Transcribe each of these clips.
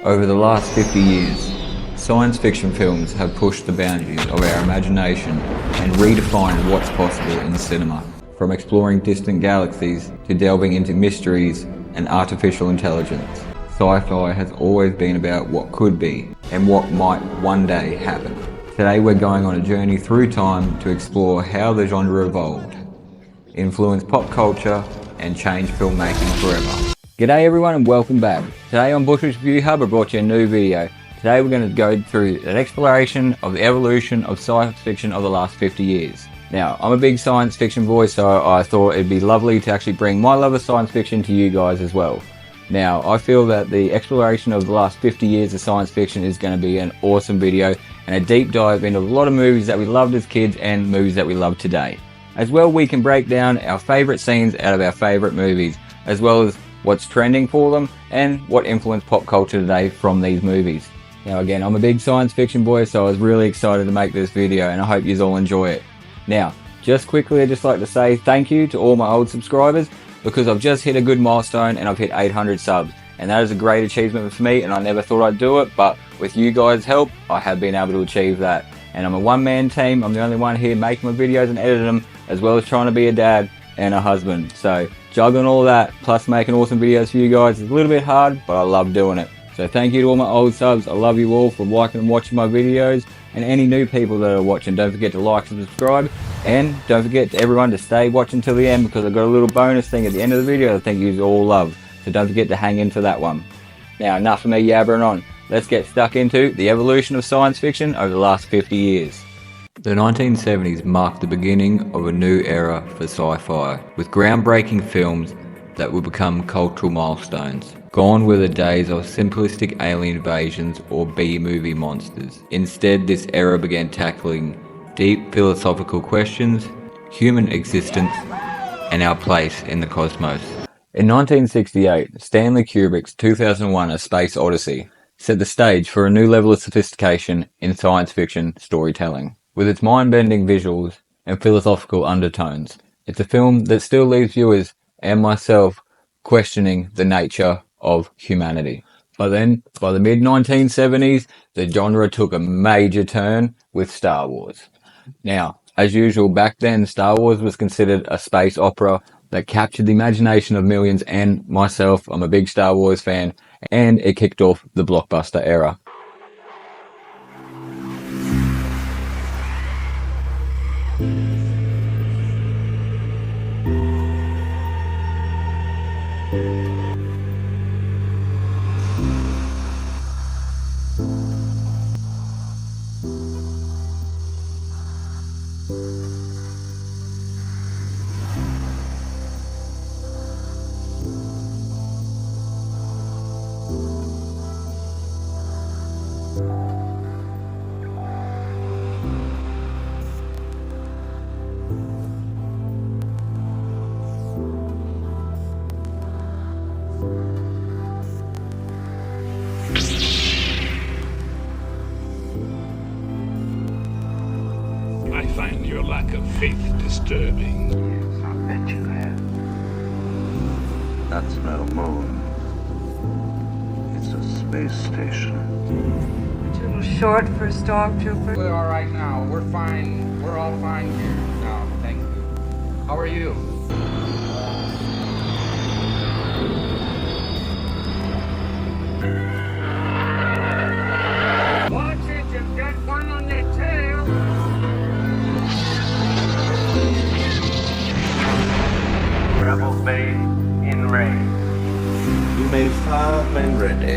Over the last 50 years, science fiction films have pushed the boundaries of our imagination and redefined what's possible in cinema. From exploring distant galaxies to delving into mysteries and artificial intelligence, sci-fi has always been about what could be and what might one day happen. Today we're going on a journey through time to explore how the genre evolved, influenced pop culture, and changed filmmaking forever. G'day everyone and welcome back. Today on Bushwick's View Hub I brought you a new video. Today we're going to go through an exploration of the evolution of science fiction of the last 50 years. Now, I'm a big science fiction boy, so I thought it'd be lovely to actually bring my love of science fiction to you guys as well. Now, I feel that the exploration of the last 50 years of science fiction is going to be an awesome video and a deep dive into a lot of movies that we loved as kids and movies that we love today. As well, we can break down our favourite scenes out of our favourite movies, as well as what's trending for them and what influenced pop culture today from these movies. Now again, I'm a big science fiction boy, so I was really excited to make this video and I hope you all enjoy it. Now, just quickly, I'd just like to say thank you to all my old subscribers because I've just hit a good milestone and I've hit 800 subs. And that is a great achievement for me and I never thought I'd do it, but with you guys' help, I have been able to achieve that. And I'm a one-man team, I'm the only one here making my videos and editing them, as well as trying to be a dad and a husband. So juggling all that, plus making awesome videos for you guys is a little bit hard, but I love doing it. So thank you to all my old subs. I love you all for liking and watching my videos. And any new people that are watching, don't forget to like and subscribe. And don't forget to everyone to stay watching till the end because I've got a little bonus thing at the end of the video I think you all love. So don't forget to hang in for that one. Now enough of me yabbering on. Let's get stuck into the evolution of science fiction over the last 50 years. The 1970s marked the beginning of a new era for sci-fi, with groundbreaking films that would become cultural milestones. Gone were the days of simplistic alien invasions or B-movie monsters. Instead, this era began tackling deep philosophical questions, human existence, and our place in the cosmos. In 1968, Stanley Kubrick's 2001 A Space Odyssey set the stage for a new level of sophistication in science fiction storytelling. With its mind-bending visuals and philosophical undertones, it's a film that still leaves viewers and myself questioning the nature of humanity. But then, by the mid-1970s, the genre took a major turn with Star Wars. Now, as usual, back then, Star Wars was considered a space opera that captured the imagination of millions, and myself, I'm a big Star Wars fan, and it kicked off the blockbuster era. I find your lack of faith disturbing. Yes, I bet you have. That's no moon. It's a space station. Too little short for a stormtrooper. We're all right now. We're fine. We're all fine here now. Thank you. How are you? Watch it. You've got one on your tail. Rebel Bay in rain. You may fire when ready.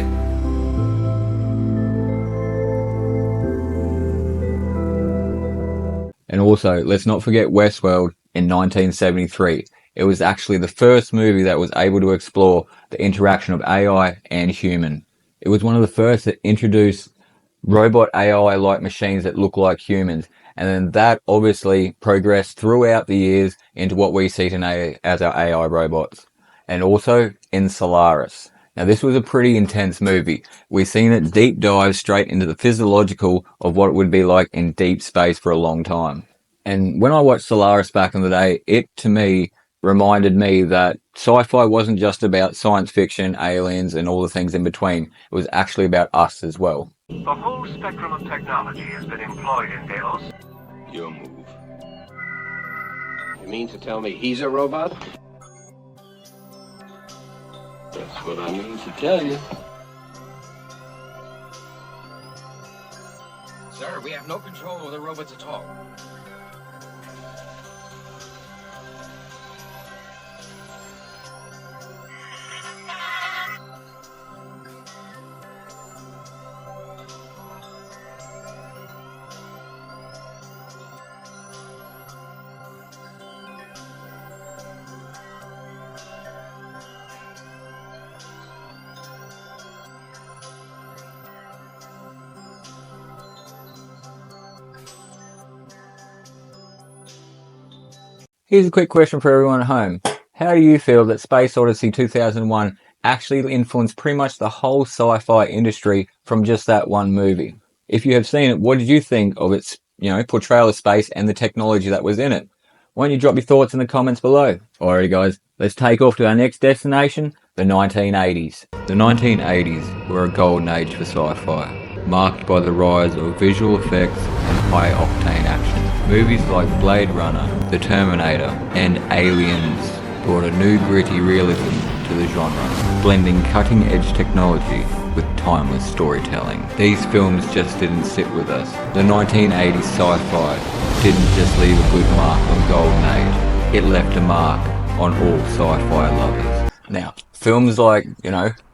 And also, let's not forget Westworld in 1973. It was actually the first movie that was able to explore the interaction of AI and human. It was one of the first that introduced robot AI-like machines that look like humans. And then that obviously progressed throughout the years into what we see today as our AI robots. And also in Solaris. Now this was a pretty intense movie. We've seen it deep dive straight into the physiological of what it would be like in deep space for a long time. And when I watched Solaris back in the day, it to me reminded me that sci-fi wasn't just about science fiction, aliens, and all the things in between. It was actually about us as well. The whole spectrum of technology has been employed in Delos. Your move. You mean to tell me he's a robot? That's what I mean to tell you. Sir, we have no control over the robots at all. Here's a quick question for everyone at home. How do you feel that Space Odyssey 2001 actually influenced pretty much the whole sci-fi industry from just that one movie? If you have seen it, what did you think of its, portrayal of space and the technology that was in it? Why don't you drop your thoughts in the comments below? Alrighty guys, let's take off to our next destination, the 1980s. The 1980s were a golden age for sci-fi, marked by the rise of visual effects and high-octane action. Movies like Blade Runner, The Terminator, and Aliens brought a new gritty realism to the genre, blending cutting-edge technology with timeless storytelling. These films just didn't sit with us. The 1980s sci-fi didn't just leave a good mark on Golden Age, it left a mark on all sci-fi lovers. Now, films like,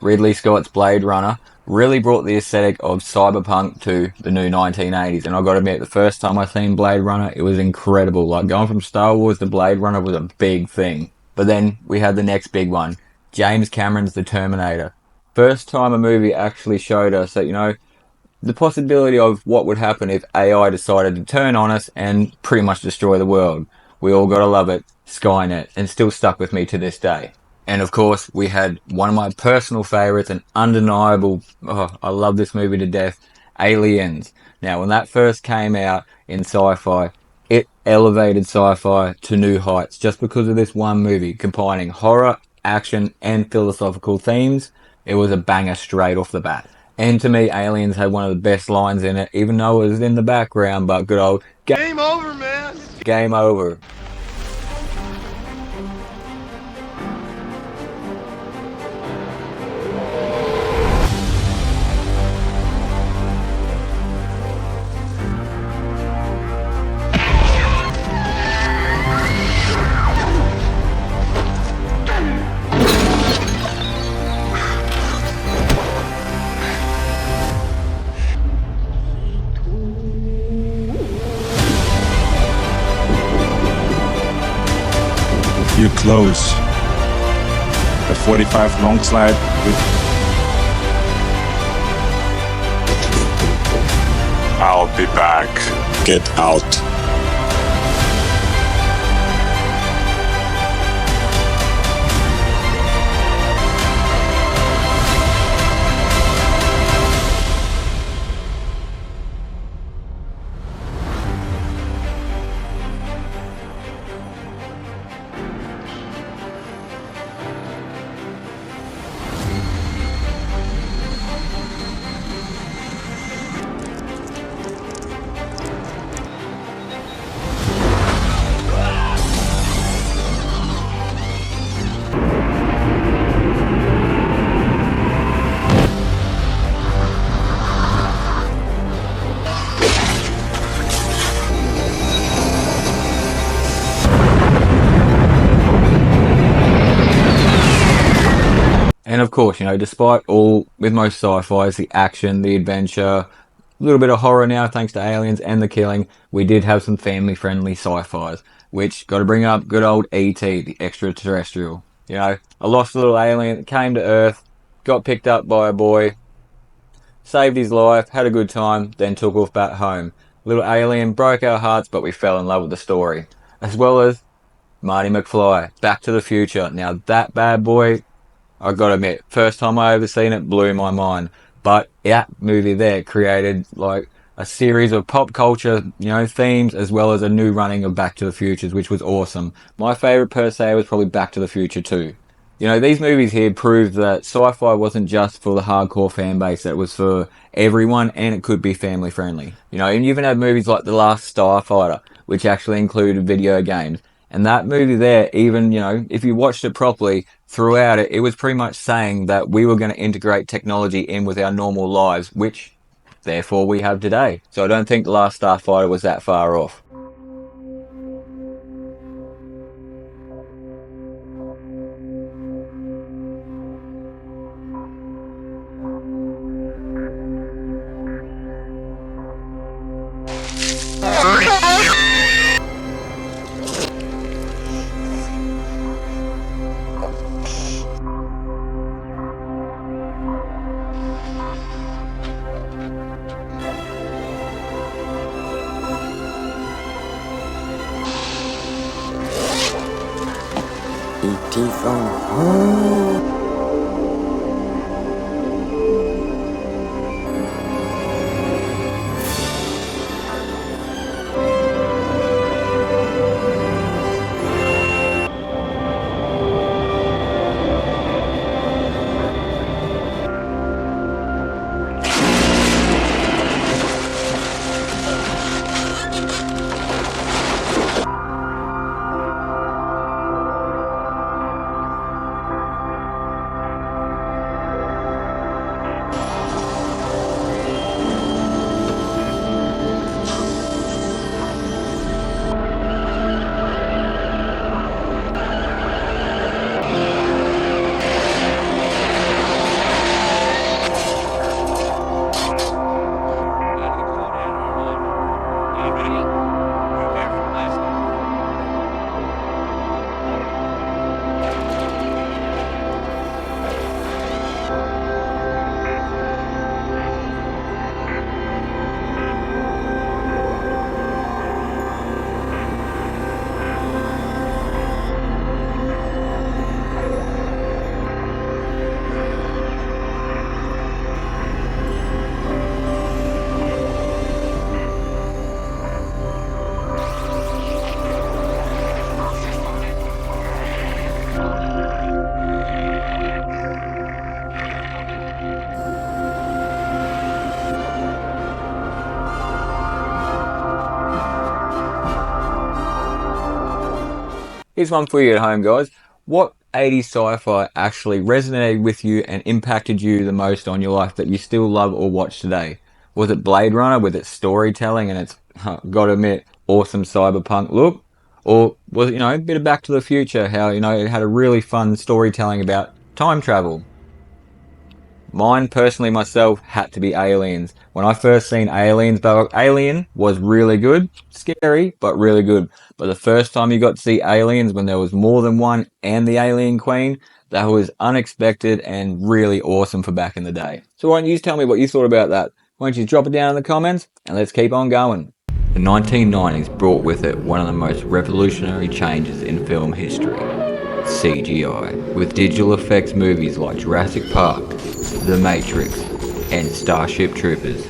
Ridley Scott's Blade Runner really brought the aesthetic of cyberpunk to the new 1980s, and I've got to admit, the first time I seen Blade Runner, it was incredible. Like, going from Star Wars to Blade Runner was a big thing. But then we had the next big one, James Cameron's The Terminator. First time a movie actually showed us that, the possibility of what would happen if AI decided to turn on us and pretty much destroy the world. We all gotta love it, Skynet, and still stuck with me to this day. And of course, we had one of my personal favourites, an undeniable, I love this movie to death, Aliens. Now, when that first came out in sci-fi, it elevated sci-fi to new heights just because of this one movie, combining horror, action, and philosophical themes. It was a banger straight off the bat. And to me, Aliens had one of the best lines in it, even though it was in the background, but good old Game over, man! Game over. You're close. The 45 long slide with... I'll be back. Get out. And of course, despite all, with most sci-fis, the action, the adventure, a little bit of horror now thanks to Aliens and the killing, we did have some family-friendly sci-fis, which, got to bring up good old E.T., the extraterrestrial. A lost little alien that came to Earth, got picked up by a boy, saved his life, had a good time, then took off back home. Little alien broke our hearts, but we fell in love with the story. As well as Marty McFly, Back to the Future. Now that bad boy, I gotta admit, first time I ever seen it blew my mind. But that movie there created like a series of pop culture, themes, as well as a new running of Back to the Futures, which was awesome. My favorite per se was probably Back to the Future 2. These movies here proved that sci-fi wasn't just for the hardcore fan base, that it was for everyone, and it could be family friendly. And you even had movies like The Last Starfighter, which actually included video games. And that movie there, even, if you watched it properly, throughout it, it was pretty much saying that we were going to integrate technology in with our normal lives, which, therefore, we have today. So I don't think The Last Starfighter was that far off. Here's one for you at home, guys. What 80s sci-fi actually resonated with you and impacted you the most on your life that you still love or watch today? Was it Blade Runner with its storytelling and its, gotta admit, awesome cyberpunk look? Or was it, a bit of Back to the Future, how, it had a really fun storytelling about time travel? Mine, personally, myself, had to be Aliens. When I first seen Aliens, Alien was really good. Scary, but really good. But the first time you got to see Aliens, when there was more than one and the Alien Queen, that was unexpected and really awesome for back in the day. So why don't you tell me what you thought about that? Why don't you drop it down in the comments, and let's keep on going. The 1990s brought with it one of the most revolutionary changes in film history. CGI, with digital effects movies like Jurassic Park, The Matrix, and Starship Troopers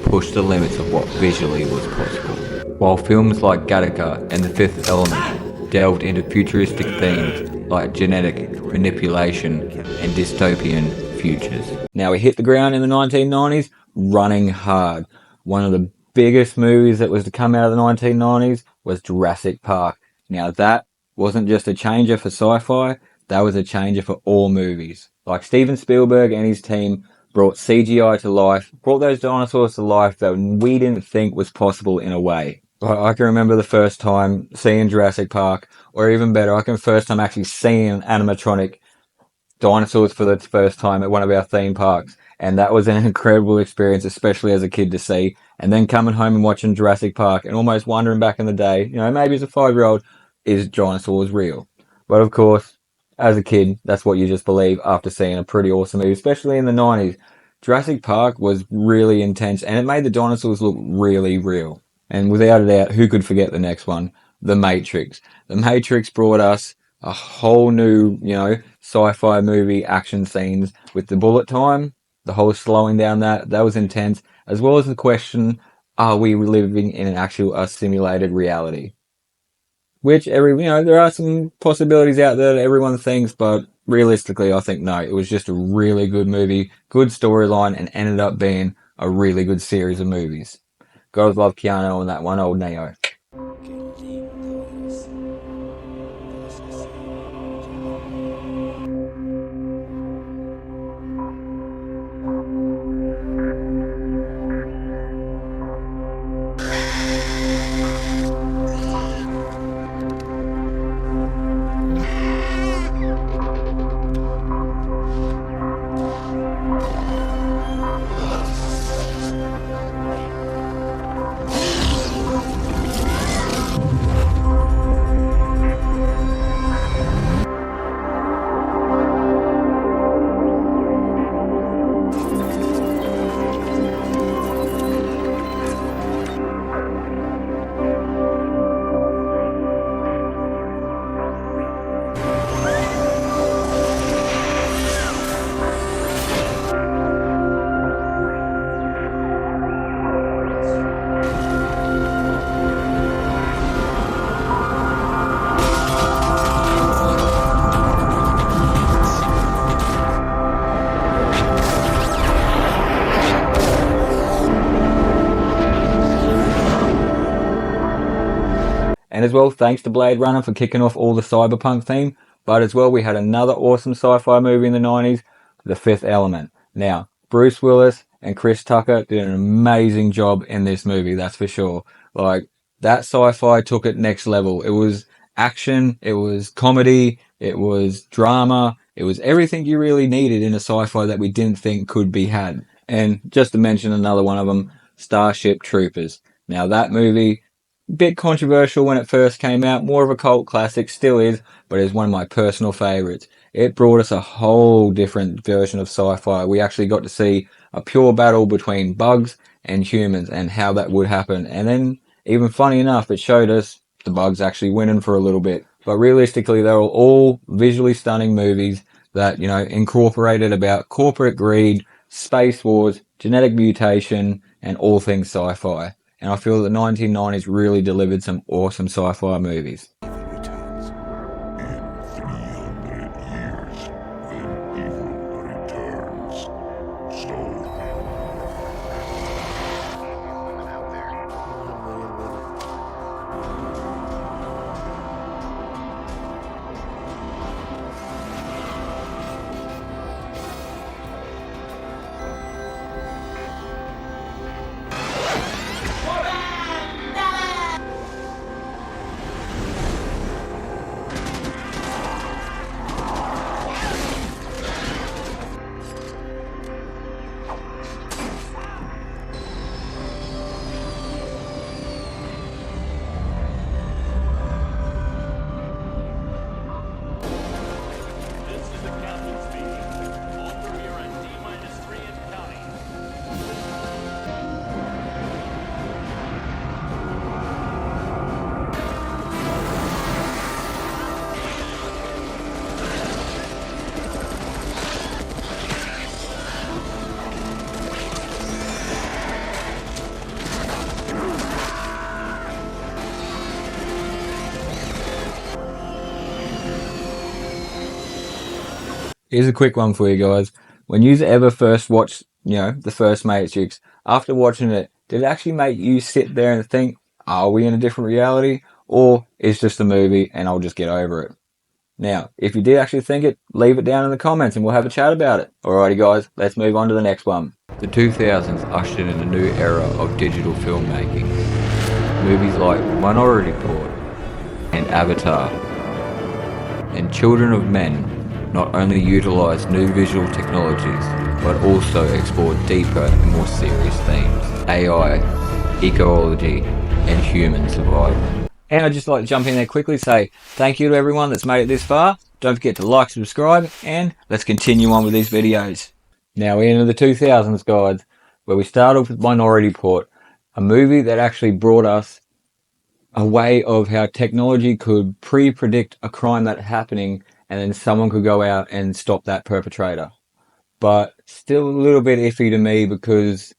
pushed the limits of what visually was possible, while films like Gattaca and The Fifth Element delved into futuristic themes like genetic manipulation and dystopian futures. Now we hit the ground in the 1990s running hard. One of the biggest movies that was to come out of the 1990s was Jurassic Park. Now that wasn't just a changer for sci-fi, that was a changer for all movies. Like Steven Spielberg and his team brought CGI to life, brought those dinosaurs to life that we didn't think was possible in a way. I can remember the first time seeing Jurassic Park, or even better, I can first time actually seeing animatronic dinosaurs for the first time at one of our theme parks. And that was an incredible experience, especially as a kid to see. And then coming home and watching Jurassic Park and almost wondering back in the day, maybe as a 5-year-old, is dinosaurs real? But of course, as a kid, that's what you just believe after seeing a pretty awesome movie, especially in the 90s. Jurassic Park was really intense and it made the dinosaurs look really real. And without a doubt, who could forget the next one? The Matrix. The Matrix brought us a whole new, sci-fi movie action scenes with the bullet time, the whole slowing down that was intense, as well as the question are we living in an actual simulated reality? Which there are some possibilities out there that everyone thinks, but realistically, I think no. It was just a really good movie, good storyline, and ended up being a really good series of movies. Gotta love Keanu and that one old Neo. And as well, thanks to Blade Runner for kicking off all the cyberpunk theme. But as well, we had another awesome sci-fi movie in the 90s, The Fifth Element. Now, Bruce Willis and Chris Tucker did an amazing job in this movie, that's for sure. Like, that sci-fi took it next level. It was action, it was comedy, it was drama, it was everything you really needed in a sci-fi that we didn't think could be had. And just to mention another one of them, Starship Troopers. Now, that movie, bit controversial when it first came out, more of a cult classic, still is, but is one of my personal favorites. It brought us a whole different version of sci-fi. We actually got to see a pure battle between bugs and humans and how that would happen. And then, even funny enough, it showed us the bugs actually winning for a little bit. But realistically, they were all visually stunning movies that, incorporated about corporate greed, space wars, genetic mutation, and all things sci-fi. And I feel that the 1990s really delivered some awesome sci-fi movies. Returns. In 300 years, when evil returns. So. Here's a quick one for you guys. When you ever first watched, the first Matrix, after watching it, did it actually make you sit there and think, are we in a different reality? Or is just a movie and I'll just get over it? Now, if you did actually think it, leave it down in the comments and we'll have a chat about it. Alrighty guys, let's move on to the next one. The 2000s ushered in a new era of digital filmmaking. Movies like Minority Report and Avatar and Children of Men not only utilised new visual technologies, but also explored deeper and more serious themes. AI, ecology, and human survival. And I'd just like to jump in there quickly and say thank you to everyone that's made it this far. Don't forget to like, subscribe, and let's continue on with these videos. Now we're into the 2000s, guys, where we start off with Minority Report, a movie that actually brought us a way of how technology could pre-predict a crime that's happening and then someone could go out and stop that perpetrator. But still a little bit iffy to me because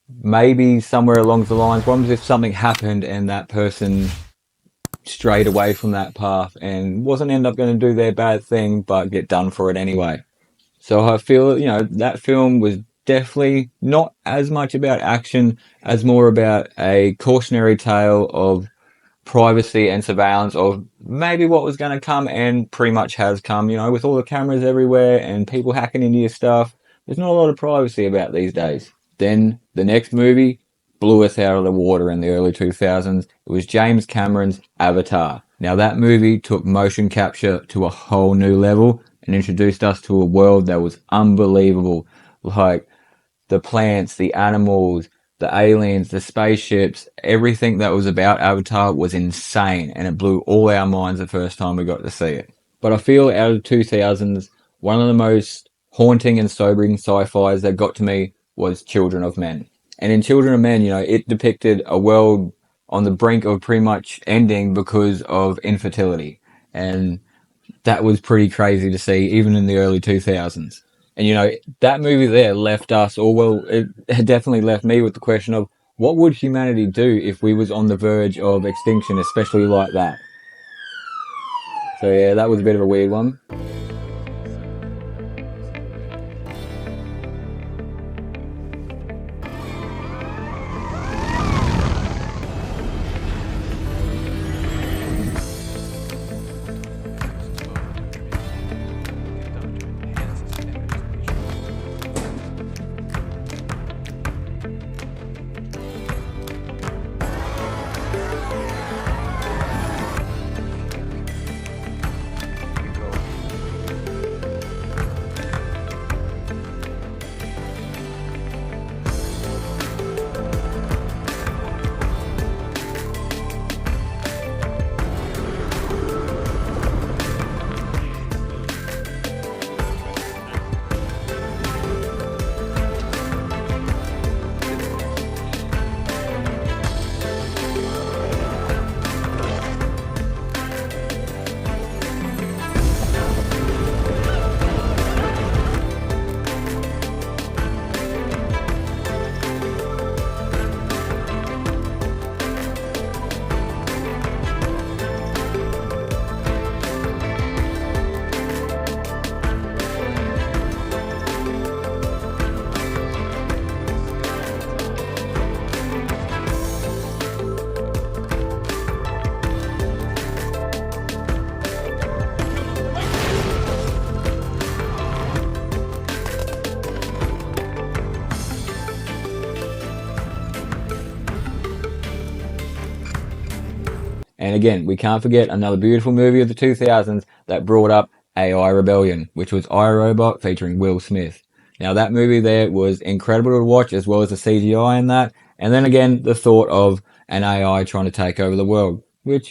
maybe somewhere along the lines, what if something happened and that person strayed away from that path and wasn't end up going to do their bad thing, but get done for it anyway. So I feel, that film was definitely not as much about action as more about a cautionary tale of privacy and surveillance of maybe what was going to come and pretty much has come, with all the cameras everywhere and people hacking into your stuff. There's not a lot of privacy about these days. Then the next movie blew us out of the water in the early 2000s. It was James Cameron's Avatar. Now that movie took motion capture to a whole new level and introduced us to a world that was unbelievable. Like the plants, the animals, the aliens, the spaceships, everything that was about Avatar was insane, and it blew all our minds the first time we got to see it. But I feel out of the 2000s, one of the most haunting and sobering sci-fis that got to me was Children of Men. And in Children of Men, it depicted a world on the brink of pretty much ending because of infertility. And that was pretty crazy to see, even in the early 2000s. And, that movie there left us, or well, it definitely left me with the question of what would humanity do if we was on the verge of extinction, especially like that? So yeah, that was a bit of a weird one. And again, we can't forget another beautiful movie of the 2000s that brought up AI Rebellion, which was iRobot featuring Will Smith. Now that movie there was incredible to watch, as well as the CGI in that. And then again, the thought of an AI trying to take over the world, which,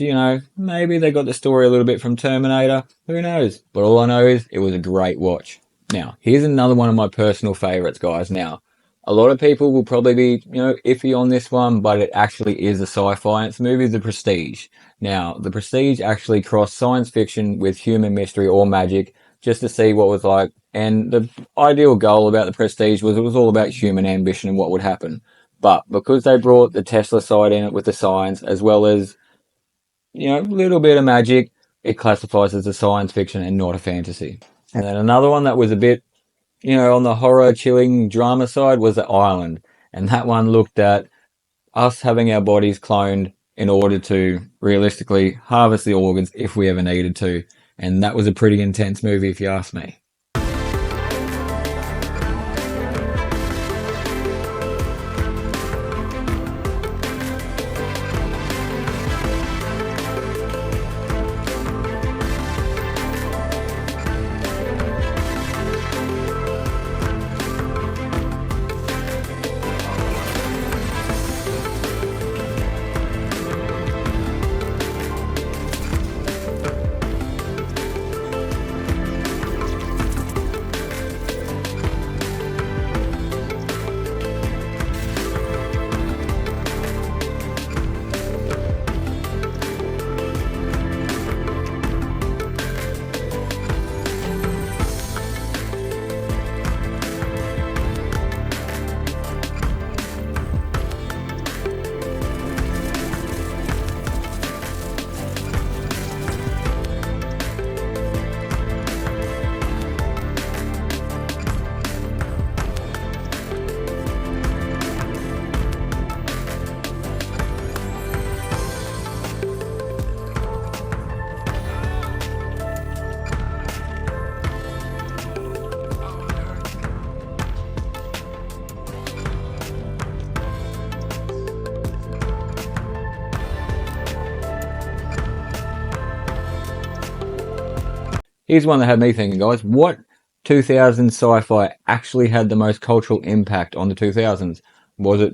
maybe they got the story a little bit from Terminator. Who knows? But all I know is it was a great watch. Now, here's another one of my personal favorites, guys. Now, a lot of people will probably be, iffy on this one, but it actually is a sci-fi. It's the movie The Prestige. Now, The Prestige actually crossed science fiction with human mystery or magic just to see what was like. And the ideal goal about The Prestige was it was all about human ambition and what would happen. But because they brought the Tesla side in it with the science, as well as, a little bit of magic, it classifies as a science fiction and not a fantasy. And then another one that was a bit, on the horror, chilling drama side was The Island. And that one looked at us having our bodies cloned in order to realistically harvest the organs if we ever needed to. And that was a pretty intense movie, if you ask me. here's one that had me thinking, guys. What 2000 sci-fi actually had the most cultural impact on the 2000s? Was it,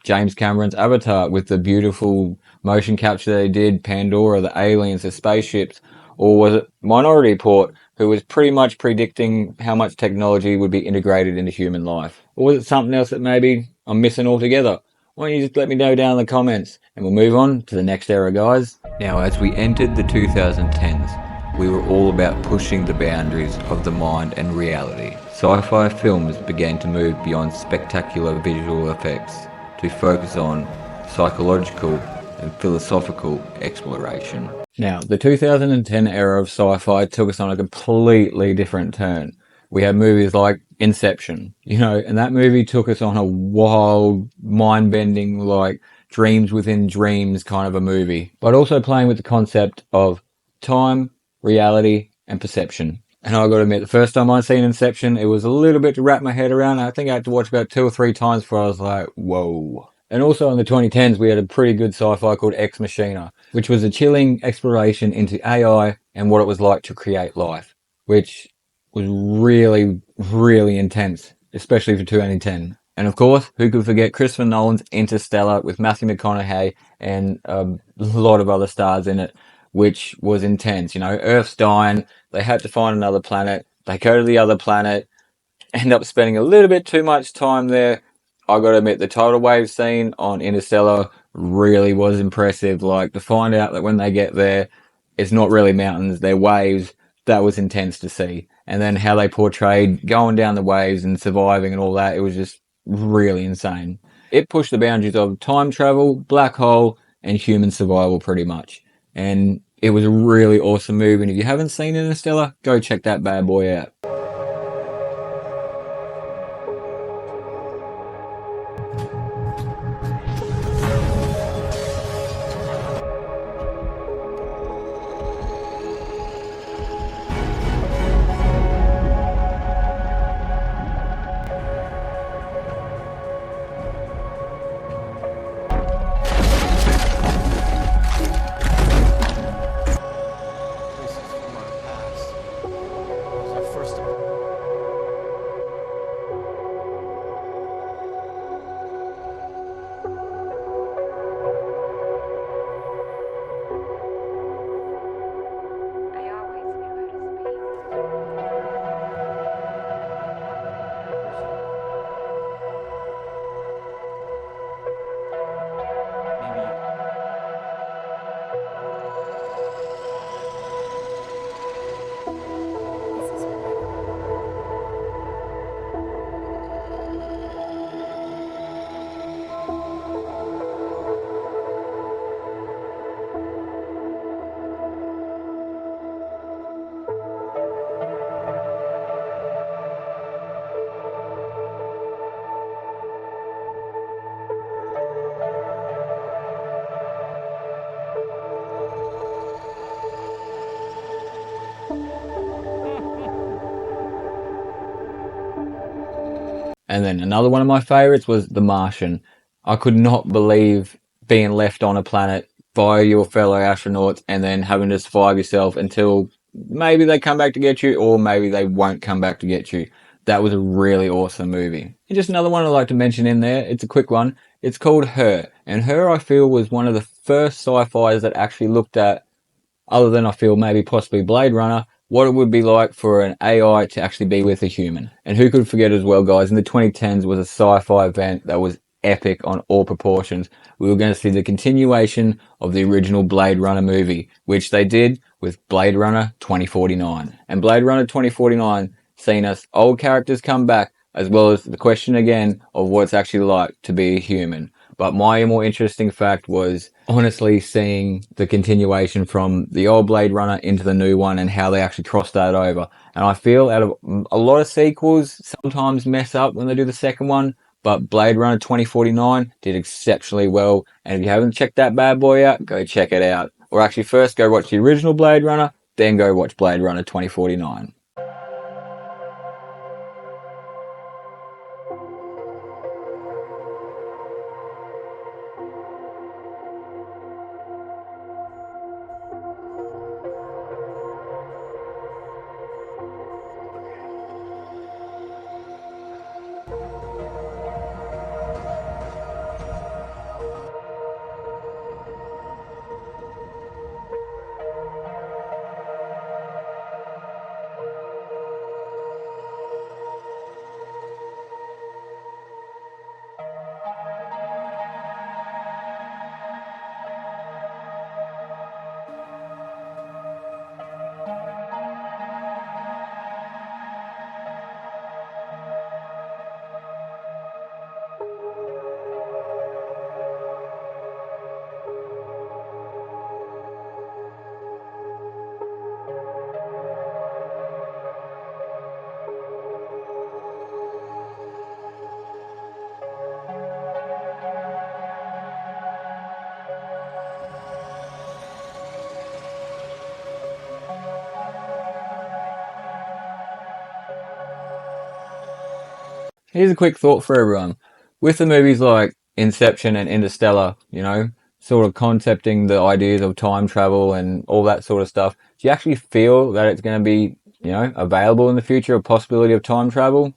James Cameron's Avatar with the beautiful motion capture they did, Pandora, the aliens, the spaceships, or was it Minority Report, who was pretty much predicting how much technology would be integrated into human life? Or was it something else that maybe I'm missing altogether? Why don't you just let me know down in the comments, and we'll move on to the next era, guys. Now, as we entered the 2010s, we were all about pushing the boundaries of the mind and reality. Sci-fi films began to move beyond spectacular visual effects to focus on psychological and philosophical exploration. Now, the 2010 era of sci-fi took us on a completely different turn. We had movies like Inception, and that movie took us on a wild, mind-bending, like dreams within dreams kind of a movie, but also playing with the concept of time, reality, and perception. And I got to admit, the first time I seen Inception, it was a little bit to wrap my head around. I think I had to watch about 2 or 3 times before I was like, whoa. And also in the 2010s, we had a pretty good sci-fi called Ex Machina, which was a chilling exploration into AI and what it was like to create life, which was really, really intense, especially for 2010. And of course, who could forget Christopher Nolan's Interstellar with Matthew McConaughey and a lot of other stars in it, which was intense. Earth's dying. They had to find another planet. They go to the other planet, end up spending a little bit too much time there. I got to admit, the tidal wave scene on Interstellar really was impressive. Like, to find out that when they get there, it's not really mountains, they're waves, that was intense to see. And then how they portrayed going down the waves and surviving and all that, it was just really insane. It pushed the boundaries of time travel, black hole, and human survival pretty much. And it was a really awesome movie. And if you haven't seen Interstellar, go check that bad boy out. I always knew how to speak. And then another one of my favorites was The Martian. I could not believe being left on a planet by your fellow astronauts and then having to survive yourself until maybe they come back to get you, or maybe they won't come back to get you. That was a really awesome movie. And just another one I'd like to mention in there, it's a quick one. It's called Her. And Her, I feel, was one of the first sci-fis that actually looked at, other than I feel maybe possibly Blade Runner, what it would be like for an AI to actually be with a human. And who could forget as well, guys, in the 2010s was a sci-fi event that was epic on all proportions. We were going to see the continuation of the original Blade Runner movie, which they did with Blade Runner 2049. And Blade Runner 2049 seen us old characters come back, as well as the question again of what it's actually like to be a human. But my more interesting fact was honestly seeing the continuation from the old Blade Runner into the new one and how they actually crossed that over. And I feel out of a lot of sequels sometimes mess up when they do the second one, but Blade Runner 2049 did exceptionally well. And if you haven't checked that bad boy out, go check it out. Or actually first go watch the original Blade Runner, then go watch Blade Runner 2049. Here's a quick thought for everyone. With the movies like Inception and Interstellar, sort of concepting the ideas of time travel and all that sort of stuff, do you actually feel that it's going to be, available in the future, a possibility of time travel?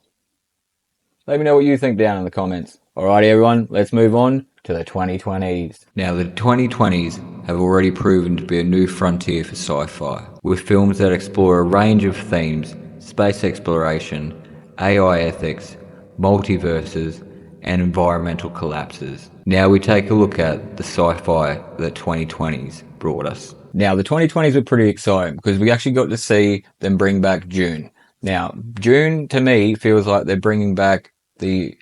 Let me know what you think down in the comments. Alrighty everyone, let's move on to the 2020s. Now the 2020s have already proven to be a new frontier for sci-fi, with films that explore a range of themes: space exploration, AI ethics, multiverses, and environmental collapses. Now we take a look at the sci-fi that 2020s brought us. Now the 2020s were pretty exciting because we actually got to see them bring back Dune. Now Dune to me feels like they're bringing back the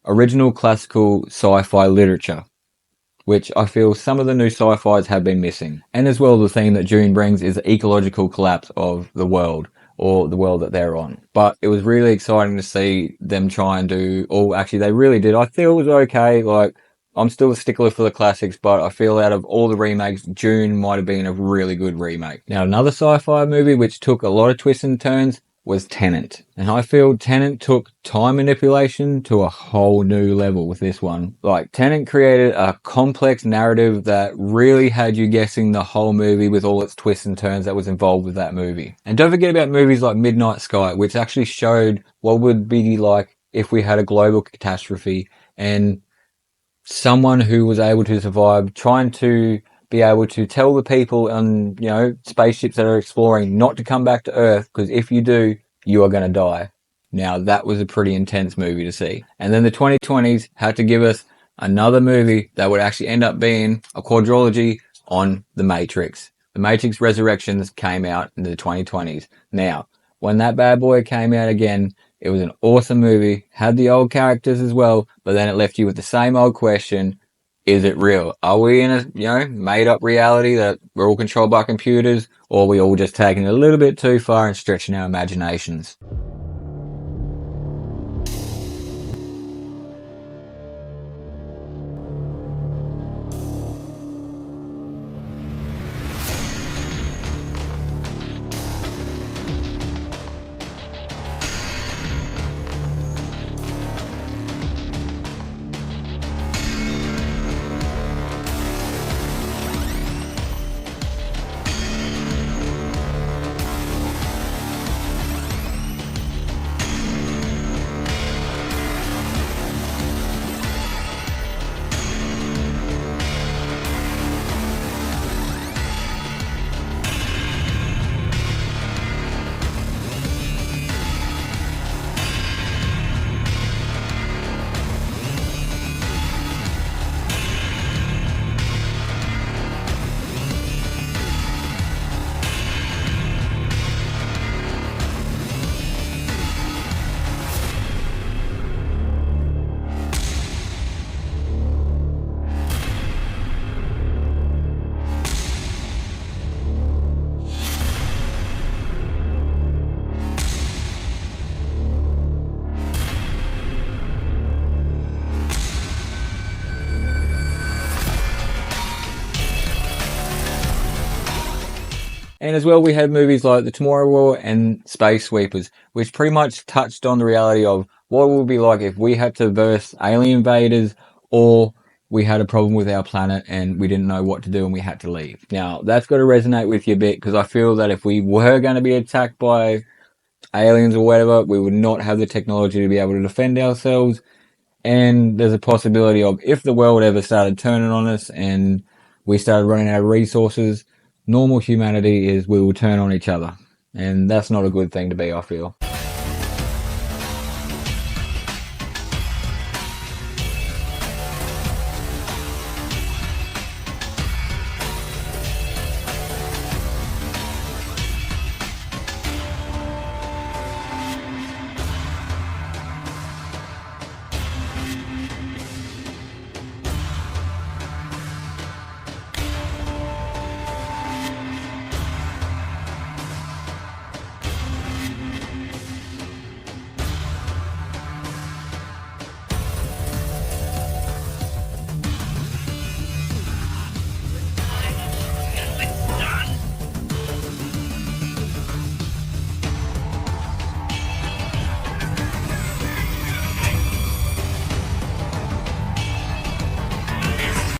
original classical sci-fi literature, which I feel some of the new sci-fis have been missing. And as well, the theme that Dune brings is the ecological collapse of the world, or the world that they're on. But it was really exciting to see them try and do, or actually they really did. I feel it was okay. Like, I'm still a stickler for the classics, but I feel out of all the remakes, Dune might have been a really good remake. Now, another sci-fi movie which took a lot of twists and turns was Tenet. And I feel Tenet took time manipulation to a whole new level with this one. Like, Tenet created a complex narrative that really had you guessing the whole movie with all its twists and turns that was involved with that movie. And don't forget about movies like Midnight Sky, which actually showed what would be like if we had a global catastrophe and someone who was able to survive, trying to be able to tell the people on, spaceships that are exploring not to come back to Earth, because if you do, you are going to die. Now, that was a pretty intense movie to see. And then the 2020s had to give us another movie that would actually end up being a quadrilogy on The Matrix. The Matrix Resurrections came out in the 2020s. Now, when that bad boy came out again, it was an awesome movie, had the old characters as well, but then it left you with the same old question: is it real? Are we in a, made up reality that we're all controlled by computers, or are we all just taking it a little bit too far and stretching our imaginations? And as well, we had movies like The Tomorrow War and Space Sweepers, which pretty much touched on the reality of what it would be like if we had to verse alien invaders, or we had a problem with our planet and we didn't know what to do and we had to leave. Now, that's got to resonate with you a bit, because I feel that if we were going to be attacked by aliens or whatever, we would not have the technology to be able to defend ourselves. And there's a possibility of, if the world ever started turning on us and we started running out of resources, normal humanity is we will turn on each other. And that's not a good thing to be, I feel.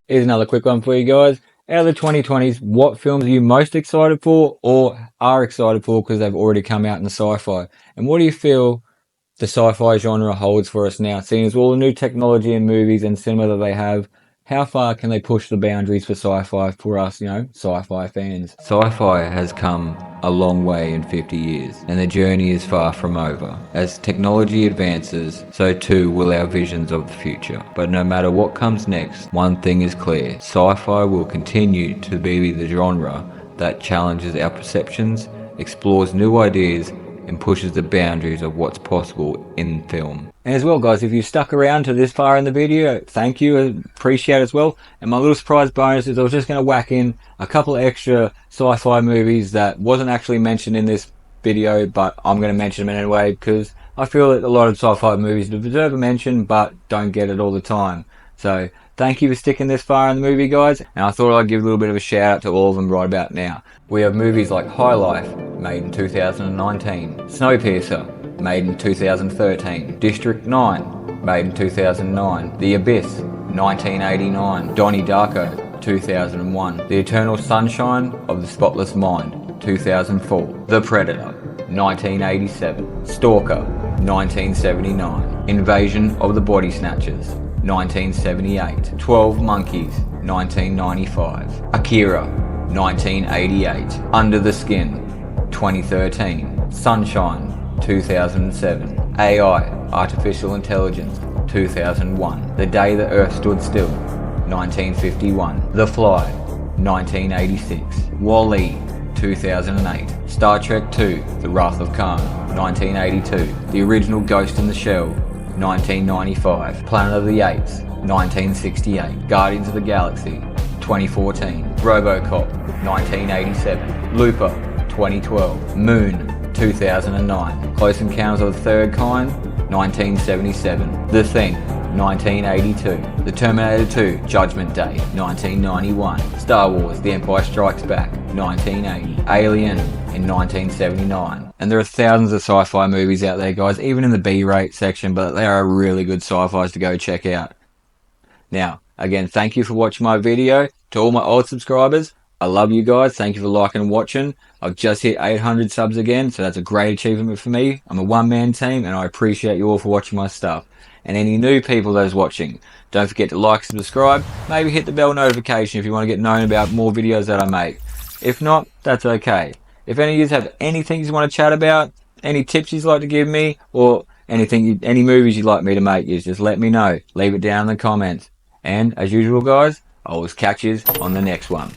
Here's another quick one for you guys. Out of the 2020s, what films are you most excited for or are excited for because they've already come out in the sci-fi? And what do you feel the sci-fi genre holds for us now? Seeing as all the new technology in movies and cinema that they have, how far can they push the boundaries for sci-fi for us, sci-fi fans? Sci-fi has come a long way in 50 years, and the journey is far from over. As technology advances, so too will our visions of the future. But no matter what comes next, one thing is clear: sci-fi will continue to be the genre that challenges our perceptions, explores new ideas, and pushes the boundaries of what's possible in film. And as well, guys, if you stuck around to this far in the video, thank you, appreciate it as well. And my little surprise bonus is I was just going to whack in a couple extra sci-fi movies that wasn't actually mentioned in this video, but I'm going to mention them anyway because I feel that a lot of sci-fi movies deserve a mention but don't get it all the time. So thank you for sticking this far in the movie, guys, and I thought I'd give a little bit of a shout out to all of them right about now. We have movies like High Life, made in 2019, Snowpiercer, made in 2013, District 9, made in 2009, The Abyss, 1989, Donnie Darko, 2001, The Eternal Sunshine of the Spotless Mind, 2004, The Predator, 1987, Stalker, 1979, Invasion of the Body Snatchers, 1978, 12 Monkeys, 1995, Akira, 1988, Under the Skin, 2013, Sunshine, 2007, AI, Artificial Intelligence, 2001, The Day the Earth Stood Still, 1951, The Fly, 1986, Wall-E, 2008, Star Trek II, The Wrath of Khan, 1982, the original Ghost in the Shell, 1995, Planet of the Apes, 1968, Guardians of the Galaxy, 2014, RoboCop, 1987, Looper, 2012, Moon, 2009, Close Encounters of the Third Kind, 1977, The Thing, 1982, The Terminator 2, Judgment Day, 1991, Star Wars, The Empire Strikes Back, 1980, Alien in 1979. And there are thousands of sci-fi movies out there, guys, even in the B-rate section, but there are really good sci-fis to go check out. Now, again, thank you for watching my video. To all my old subscribers, I love you guys. Thank you for liking and watching. I've just hit 800 subs again, so that's a great achievement for me. I'm a one-man team, and I appreciate you all for watching my stuff. And any new people that is watching, don't forget to like, subscribe, maybe hit the bell notification if you want to get known about more videos that I make. If not, that's okay. If any of you have anything you want to chat about, any tips you'd like to give me, or any movies you'd like me to make, just let me know. Leave it down in the comments. And as usual, guys, I will catch you on the next one.